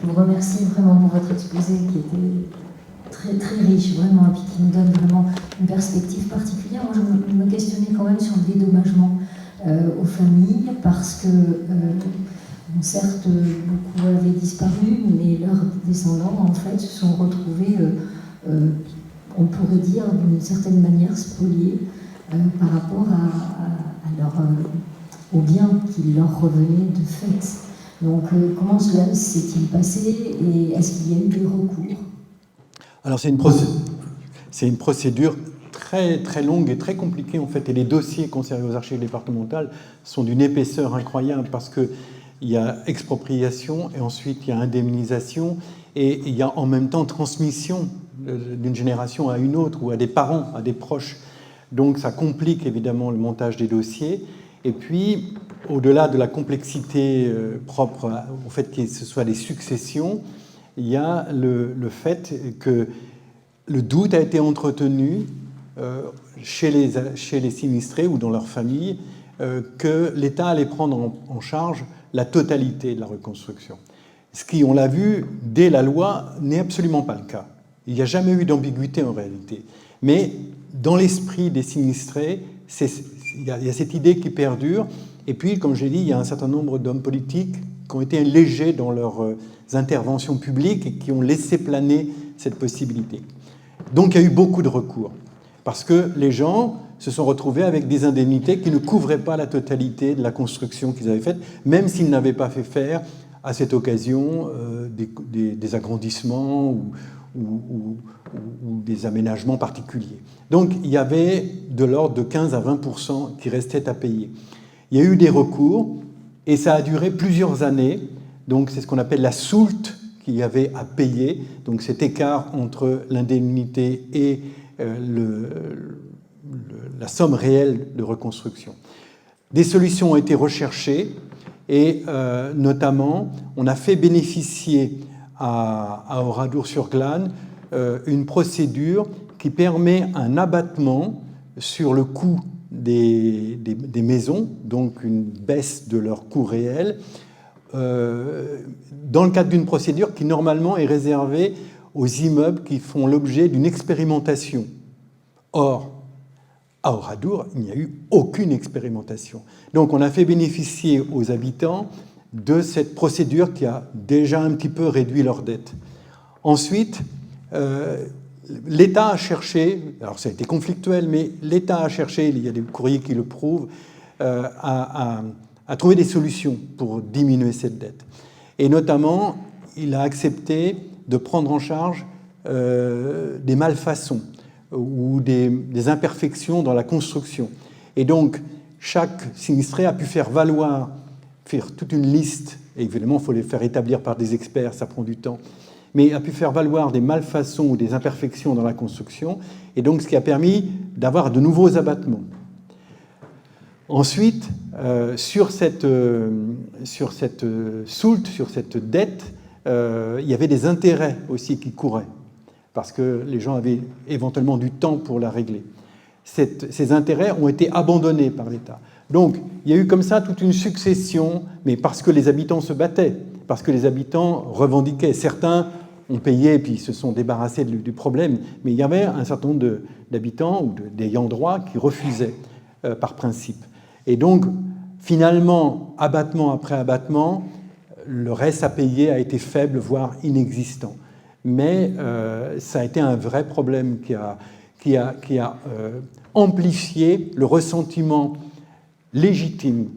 Je vous remercie vraiment pour votre exposé qui était très, très riche, vraiment, et puis qui nous donne vraiment une perspective particulière. Moi, je me questionnais quand même sur le dédommagement aux familles, parce que, bon, certes, beaucoup avaient disparu, mais leurs descendants, en fait, se sont retrouvés, on pourrait dire, d'une certaine manière, spoliés par rapport aux biens qui leur revenaient de fait. Donc, comment cela s'est-il passé et est-ce qu'il y a eu des recours? Alors, c'est une procédure très, très longue et très compliquée, en fait, et les dossiers conservés aux archives départementales sont d'une épaisseur incroyable parce qu'il y a expropriation et ensuite il y a indemnisation et il y a en même temps transmission d'une génération à une autre ou à des parents, à des proches. Donc, ça complique évidemment le montage des dossiers. Et puis, au-delà de la complexité propre au fait que ce soit des successions, il y a le fait que le doute a été entretenu chez les sinistrés ou dans leur famille que l'État allait prendre en charge la totalité de la reconstruction. Ce qui, on l'a vu, dès la loi, n'est absolument pas le cas. Il n'y a jamais eu d'ambiguïté en réalité. Mais dans l'esprit des sinistrés, il y a cette idée qui perdure. Et puis, comme j'ai dit, il y a un certain nombre d'hommes politiques qui ont été légers dans leurs interventions publiques et qui ont laissé planer cette possibilité. Donc, il y a eu beaucoup de recours, parce que les gens se sont retrouvés avec des indemnités qui ne couvraient pas la totalité de la construction qu'ils avaient faite, même s'ils n'avaient pas fait faire à cette occasion des agrandissements ou des aménagements particuliers. Donc, il y avait de l'ordre de 15 à 20% qui restaient à payer. Il y a eu des recours, et ça a duré plusieurs années. Donc, c'est ce qu'on appelle la soulte qu'il y avait à payer, donc cet écart entre l'indemnité et la somme réelle de reconstruction. Des solutions ont été recherchées, et notamment, on a fait bénéficier à Oradour-sur-Glane une procédure qui permet un abattement sur le coût des maisons, donc une baisse de leur coût réel, dans le cadre d'une procédure qui normalement est réservée aux immeubles qui font l'objet d'une expérimentation. Or, à Oradour, il n'y a eu aucune expérimentation. Donc on a fait bénéficier aux habitants de cette procédure qui a déjà un petit peu réduit leurs dettes. Ensuite, l'État a cherché, alors ça a été conflictuel, mais l'État a cherché, il y a des courriers qui le prouvent, à trouver des solutions pour diminuer cette dette. Et notamment, il a accepté de prendre en charge des malfaçons ou des imperfections dans la construction. Et donc, chaque sinistré a pu faire toute une liste, et évidemment, il faut les faire établir par des experts, ça prend du temps, mais a pu faire valoir des malfaçons ou des imperfections dans la construction, et donc ce qui a permis d'avoir de nouveaux abattements. Ensuite, sur cette soulte, sur cette dette, il y avait des intérêts aussi qui couraient, parce que les gens avaient éventuellement du temps pour la régler. Ces intérêts ont été abandonnés par l'État. Donc, il y a eu comme ça toute une succession, mais parce que les habitants se battaient, parce que les habitants revendiquaient. Certains ont payé et puis se sont débarrassés du problème, mais il y avait un certain nombre d'habitants ou d'ayants droit qui refusaient par principe. Et donc, finalement, abattement après abattement, le reste à payer a été faible, voire inexistant. Mais ça a été un vrai problème qui a amplifié le ressentiment légitime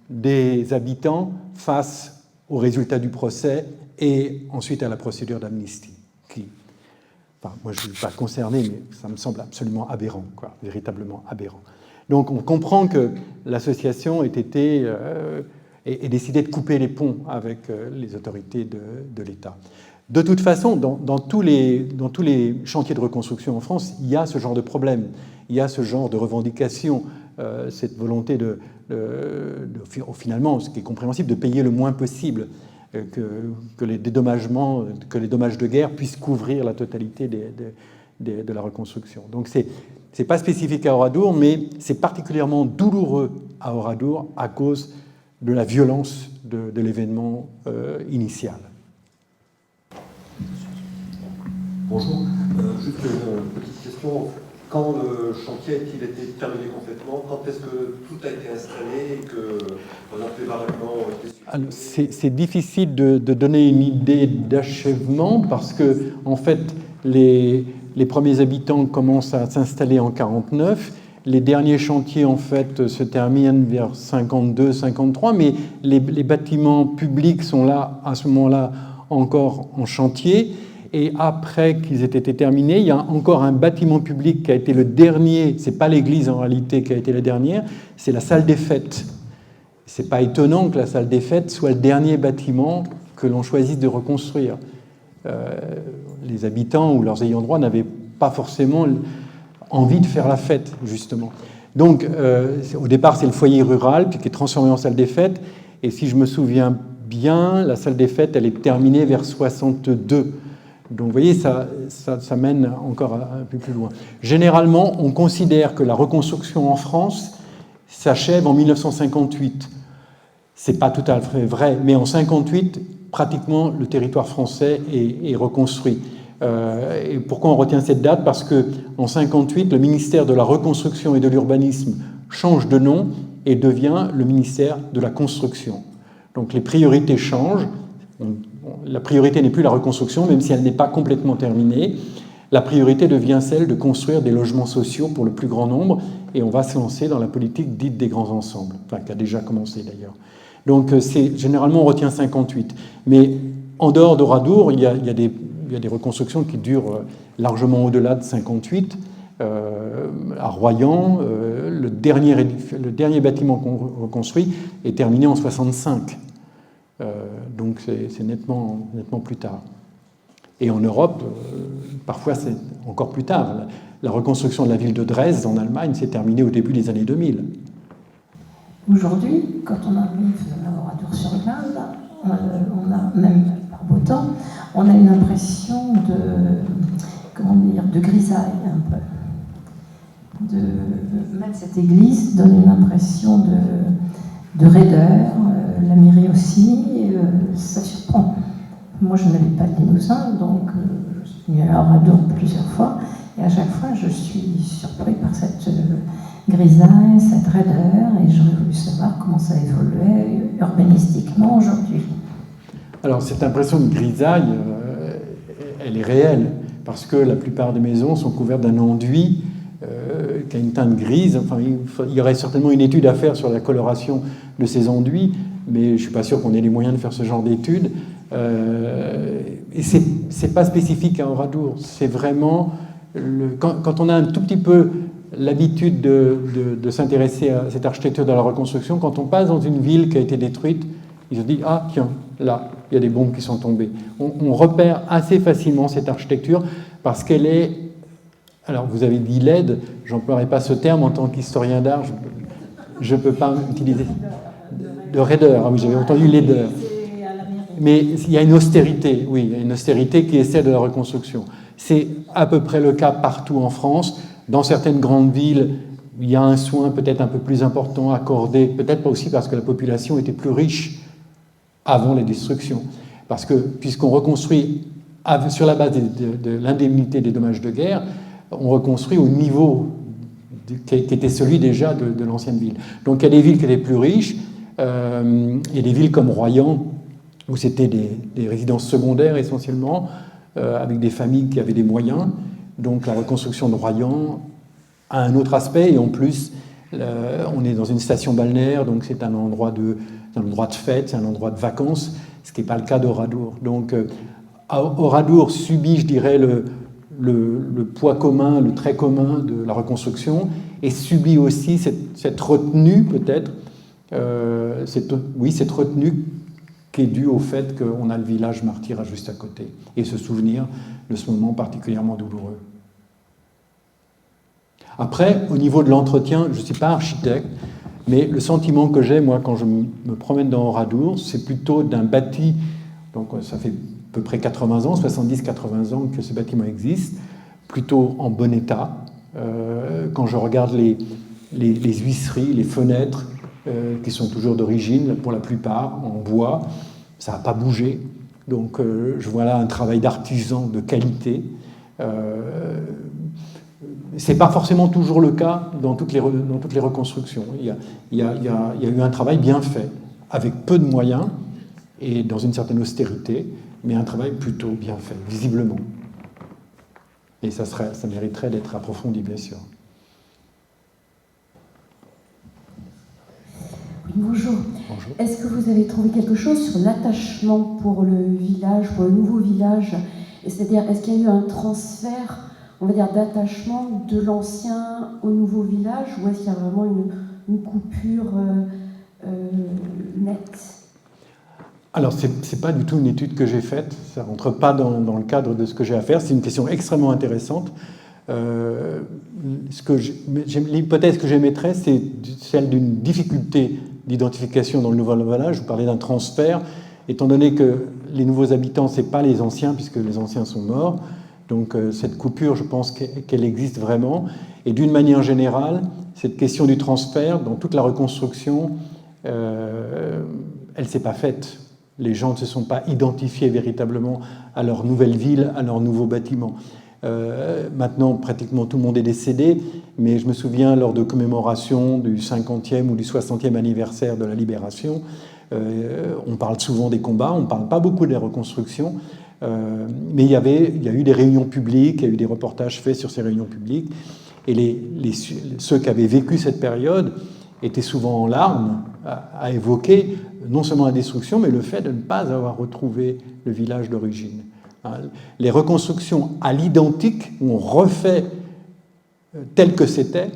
des habitants face aux résultats du procès et ensuite à la procédure d'amnistie. Moi, je ne suis pas concerné, mais ça me semble absolument aberrant, véritablement aberrant. Donc on comprend que l'association ait décidé de couper les ponts avec les autorités de l'État. De toute façon, dans tous les chantiers de reconstruction en France, il y a ce genre de problème, il y a ce genre de revendication, cette volonté finalement, ce qui est compréhensible, de payer le moins possible, que les dédommagements, que les dommages de guerre puissent couvrir la totalité de la reconstruction. Donc c'est pas spécifique à Oradour, mais c'est particulièrement douloureux à Oradour à cause de la violence de l'événement initial. Bonjour. Juste une petite question. Quand le chantier a-t-il été terminé complètement? Quand est-ce que tout a été installé et que, par exemple, les baraquements... C'est difficile de donner une idée d'achèvement parce que, en fait, les premiers habitants commencent à s'installer en 49. Les derniers chantiers, en fait, se terminent vers 52, 53, mais les bâtiments publics sont là, à ce moment-là, encore en chantier. Et après qu'ils aient été terminés, il y a encore un bâtiment public qui a été le dernier, c'est pas l'église en réalité qui a été la dernière, c'est la salle des fêtes. C'est pas étonnant que la salle des fêtes soit le dernier bâtiment que l'on choisisse de reconstruire. Les habitants ou leurs ayants droit n'avaient pas forcément envie de faire la fête, justement. Donc, au départ, c'est le foyer rural, puis qui est transformé en salle des fêtes. Et si je me souviens bien, la salle des fêtes, elle est terminée vers 62. Donc, vous voyez, ça mène encore un peu plus loin. Généralement, on considère que la reconstruction en France s'achève en 1958. C'est pas tout à fait vrai, mais en 58, pratiquement, le territoire français est reconstruit. Et pourquoi on retient cette date? Parce qu'en 58, le ministère de la Reconstruction et de l'Urbanisme change de nom et devient le ministère de la Construction. Donc les priorités changent. La priorité n'est plus la reconstruction, même si elle n'est pas complètement terminée. La priorité devient celle de construire des logements sociaux pour le plus grand nombre, et on va se lancer dans la politique dite des grands ensembles, enfin, qui a déjà commencé d'ailleurs. Donc généralement on retient 58. Mais en dehors d'Oradour, il y a des reconstructions qui durent largement au-delà de 58. À Royan, le dernier bâtiment qu'on reconstruit est terminé en 65. Donc c'est nettement plus tard. Et en Europe, parfois c'est encore plus tard. La reconstruction de la ville de Dresde en Allemagne s'est terminée au début des années 2000. Aujourd'hui, quand on arrive à Oradour-sur-Glane, on a, même par beau temps, on a une impression de grisaille un peu. Même cette église donne une impression de raideur, la mairie aussi, ça surprend. Moi, je n'avais pas de limousin, donc je suis venue à Oradour plusieurs fois, et à chaque fois, je suis surpris par cette grisaille, cette raideur, et j'aurais voulu savoir comment ça évoluait urbanistiquement aujourd'hui. Alors, cette impression de grisaille, elle est réelle, parce que la plupart des maisons sont couvertes d'un enduit qui a une teinte grise. Enfin, il y aurait certainement une étude à faire sur la coloration de ces enduits, mais je ne suis pas sûr qu'on ait les moyens de faire ce genre d'études. Et ce n'est pas spécifique à Oradour. C'est vraiment... Quand on a un tout petit peu l'habitude de s'intéresser à cette architecture de la reconstruction, quand on passe dans une ville qui a été détruite, ils se disent « Ah, tiens, là, il y a des bombes qui sont tombées ». On repère assez facilement cette architecture parce qu'elle est... Alors, vous avez dit laide, j'emploierai pas ce terme en tant qu'historien d'art, je ne peux pas utiliser... De raideur, ah oui, j'avais entendu laideur. Mais il y a une austérité, oui, il y a une austérité qui est celle de la reconstruction. C'est à peu près le cas partout en France. Dans certaines grandes villes, il y a un soin peut-être un peu plus important accordé, peut-être pas aussi parce que la population était plus riche avant les destructions. Parce que, puisqu'on reconstruit sur la base de l'indemnité des dommages de guerre, on reconstruit au niveau qui était celui déjà de l'ancienne ville. Donc il y a des villes qui étaient plus riches, et des villes comme Royan, où c'était des résidences secondaires essentiellement, avec des familles qui avaient des moyens. Donc la reconstruction de Royan a un autre aspect, et en plus, on est dans une station balnéaire, donc c'est un endroit de fête, c'est un endroit de vacances, ce qui n'est pas le cas d'Oradour. Donc Oradour subit, je dirais, le poids commun, le trait commun de la reconstruction, et subit aussi cette retenue, peut-être, cette retenue qui est due au fait qu'on a le village martyr juste à côté, et se souvenir de ce moment particulièrement douloureux. Après, au niveau de l'entretien, je ne suis pas architecte, mais le sentiment que j'ai, moi, quand je me promène dans Oradour, c'est plutôt d'un bâti, donc ça fait à peu près 80 ans, 70-80 ans que ce bâtiment existe, plutôt en bon état. Quand je regarde les huisseries, les fenêtres, qui sont toujours d'origine, pour la plupart, en bois, ça n'a pas bougé. Donc je vois là un travail d'artisan de qualité. Ce n'est pas forcément toujours le cas dans toutes les reconstructions. Il y a eu un travail bien fait, avec peu de moyens et dans une certaine austérité, mais un travail plutôt bien fait, visiblement. Et ça mériterait d'être approfondi, bien sûr. Oui, bonjour. Bonjour. Est-ce que vous avez trouvé quelque chose sur l'attachement pour le village, pour le nouveau village? C'est-à-dire, est-ce qu'il y a eu un transfert, on va dire, d'attachement de l'ancien au nouveau village, ou est-ce qu'il y a vraiment une coupure nette? Alors, ce n'est pas du tout une étude que j'ai faite, ça ne rentre pas dans le cadre de ce que j'ai à faire, c'est une question extrêmement intéressante. L'hypothèse que j'émettrais, c'est celle d'une difficulté d'identification dans le nouveau village. Vous parlez d'un transfert, étant donné que les nouveaux habitants, ce n'est pas les anciens, puisque les anciens sont morts. Donc cette coupure, je pense qu'elle existe vraiment. Et d'une manière générale, cette question du transfert, dans toute la reconstruction, elle ne s'est pas faite. Les gens ne se sont pas identifiés véritablement à leur nouvelle ville, à leur nouveau bâtiment. Maintenant, pratiquement tout le monde est décédé, mais je me souviens, lors de commémorations du 50e ou du 60e anniversaire de la Libération, on parle souvent des combats, on ne parle pas beaucoup des reconstructions, mais il y a eu des réunions publiques, il y a eu des reportages faits sur ces réunions publiques, et ceux qui avaient vécu cette période étaient souvent en larmes à évoquer non seulement la destruction, mais le fait de ne pas avoir retrouvé le village d'origine. Les reconstructions à l'identique, où on refait tel que c'était,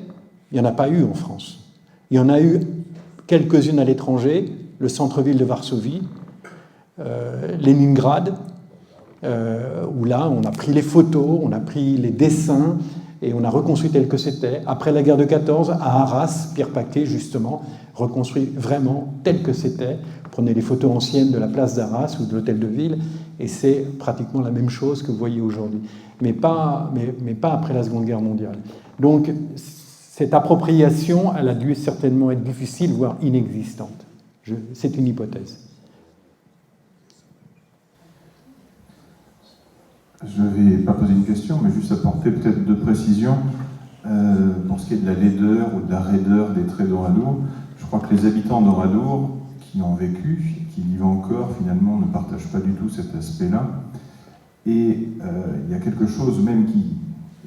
il n'y en a pas eu en France. Il y en a eu quelques-unes à l'étranger, le centre-ville de Varsovie, Leningrad, où là, on a pris les photos, on a pris les dessins, et on a reconstruit tel que c'était. Après la guerre de 14, à Arras, Pierre Paquet, justement, reconstruit vraiment tel que c'était. Prenez les photos anciennes de la place d'Arras ou de l'hôtel de ville, et c'est pratiquement la même chose que vous voyez aujourd'hui. Mais pas après la Seconde Guerre mondiale. Donc, cette appropriation, elle a dû certainement être difficile, voire inexistante. C'est une hypothèse. Je ne vais pas poser une question, mais juste apporter peut-être deux précisions. Pour ce qui est de la laideur ou de la raideur des traits d'Oradour, je crois que les habitants d'Oradour qui ont vécu, qui vivent encore, finalement, ne partagent pas du tout cet aspect-là. Et il y a quelque chose même qui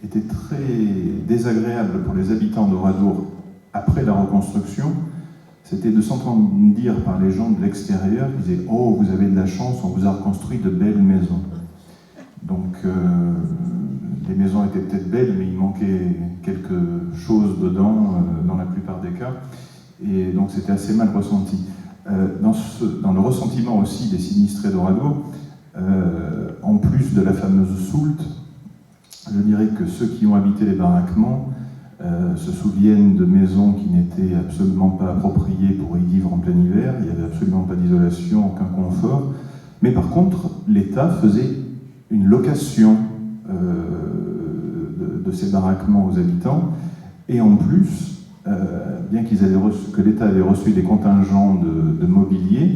était très désagréable pour les habitants d'Oradour après la reconstruction, c'était de s'entendre dire par les gens de l'extérieur, qui disaient « Oh, vous avez de la chance, on vous a reconstruit de belles maisons ». Donc, les maisons étaient peut-être belles, mais il manquait quelque chose dedans, dans la plupart des cas. Et donc, c'était assez mal ressenti. Dans le ressentiment aussi des sinistrés d'Oradour, en plus de la fameuse soulte, je dirais que ceux qui ont habité les baraquements se souviennent de maisons qui n'étaient absolument pas appropriées pour y vivre en plein hiver. Il n'y avait absolument pas d'isolation, aucun confort. Mais par contre, l'État faisait une location de ces baraquements aux habitants, et en plus, bien que l'État avait reçu des contingents de mobilier,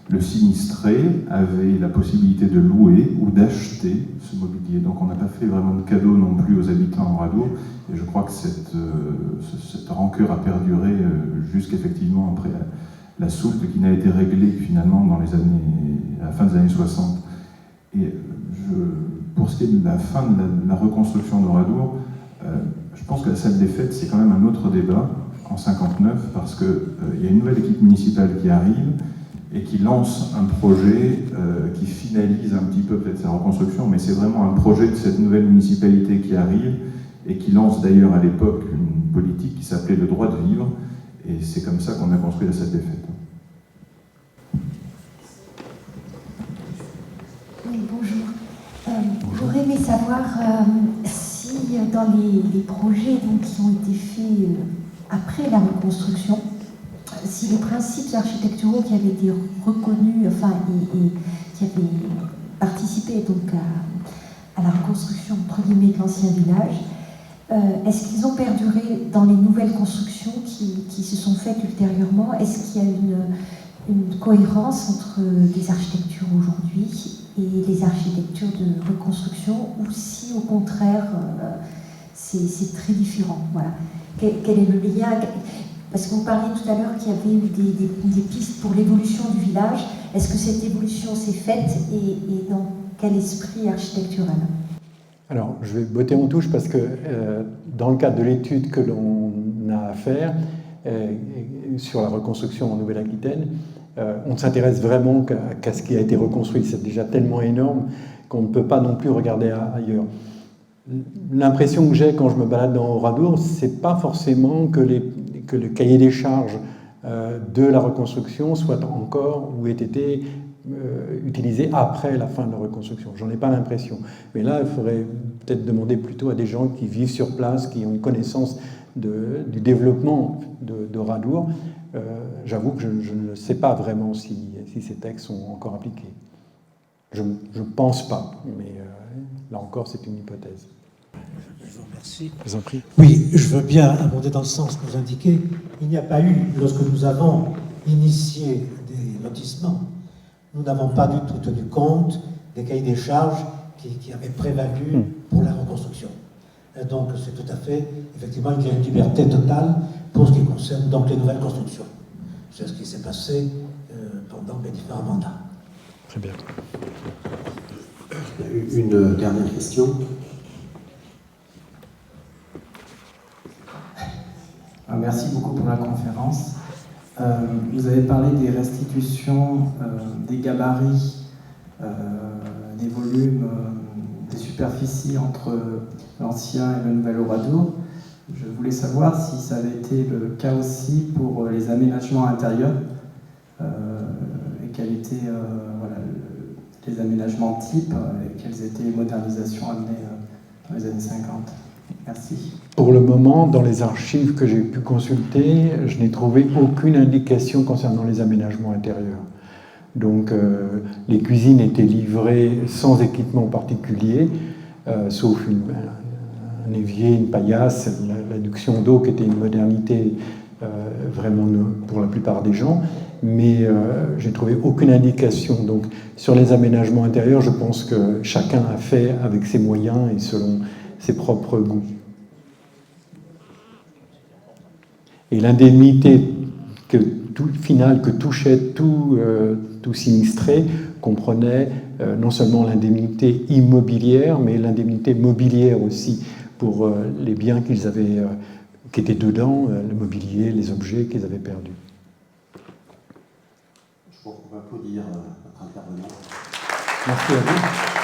le sinistré avait la possibilité de louer ou d'acheter ce mobilier. Donc on n'a pas fait vraiment de cadeau non plus aux habitants d'Oradour, et je crois que cette rancœur a perduré jusqu'effectivement après la soulte qui n'a été réglée finalement à la fin des années 60. Et pour ce qui est de la fin de la reconstruction d'Oradour, je pense que la salle des fêtes, c'est quand même un autre débat en 59, parce qu'il y a une nouvelle équipe municipale qui arrive et qui lance un projet qui finalise un petit peu peut-être sa reconstruction, mais c'est vraiment un projet de cette nouvelle municipalité qui arrive et qui lance d'ailleurs à l'époque une politique qui s'appelait le droit de vivre, et c'est comme ça qu'on a construit la salle des fêtes. Oui, bonjour. J'aurais aimé savoir si dans les projets donc, qui ont été faits après la reconstruction, si les principes architecturaux qui avaient été reconnus, et qui avaient participé donc à la reconstruction entre guillemets de l'ancien village, est-ce qu'ils ont perduré dans les nouvelles constructions qui se sont faites ultérieurement? Est-ce qu'il y a une cohérence entre les architectures aujourd'hui et les architectures de reconstruction, ou si au contraire c'est très différent. Voilà. Quel est le lien? Parce que vous parliez tout à l'heure qu'il y avait eu des pistes pour l'évolution du village. Est-ce que cette évolution s'est faite et dans quel esprit architectural? Alors, je vais botter en touche parce que dans le cadre de l'étude que l'on a à faire sur la reconstruction en Nouvelle-Aquitaine, on ne s'intéresse vraiment qu'à ce qui a été reconstruit. C'est déjà tellement énorme qu'on ne peut pas non plus regarder ailleurs. L'impression que j'ai quand je me balade dans Oradour, c'est pas forcément que le cahier des charges de la reconstruction soit encore ou ait été utilisé après la fin de la reconstruction. J'en ai pas l'impression. Mais là, il faudrait peut-être demander plutôt à des gens qui vivent sur place, qui ont une connaissance du développement d'Oradour. J'avoue que je ne sais pas vraiment si ces textes sont encore appliqués. Je ne pense pas, mais là encore, c'est une hypothèse. Je vous remercie. Je vous en prie. Oui, je veux bien abonder dans le sens que vous indiquez. Il n'y a pas eu, lorsque nous avons initié des lotissements, nous n'avons pas du tout tenu compte des cahiers des charges qui avaient prévalu pour la reconstruction. Et donc c'est tout à fait, effectivement, il y a une liberté totale pour ce qui concerne donc les nouvelles constructions. C'est ce qui s'est passé pendant les différents mandats. Très bien. Une dernière question. Merci beaucoup pour la conférence. Vous avez parlé des restitutions, des gabarits, des volumes, des superficies entre l'ancien et le nouvel Oradour. Je voulais savoir si ça avait été le cas aussi pour les aménagements intérieurs et quels étaient les aménagements types et quelles étaient les modernisations amenées dans les années 50. Merci. Pour le moment, dans les archives que j'ai pu consulter, je n'ai trouvé aucune indication concernant les aménagements intérieurs. Donc, les cuisines étaient livrées sans équipement particulier, sauf un évier, une paillasse, l'adduction d'eau qui était une modernité vraiment pour la plupart des gens, mais j'ai trouvé aucune indication. Donc, sur les aménagements intérieurs, je pense que chacun a fait avec ses moyens et selon ses propres goûts. Et l'indemnité finale que touchait tout sinistré comprenait non seulement l'indemnité immobilière, mais l'indemnité mobilière aussi pour les biens qu'ils avaient, qui étaient dedans, le mobilier, les objets qu'ils avaient perdus. Je crois qu'on va applaudir notre intervenant. Merci à vous.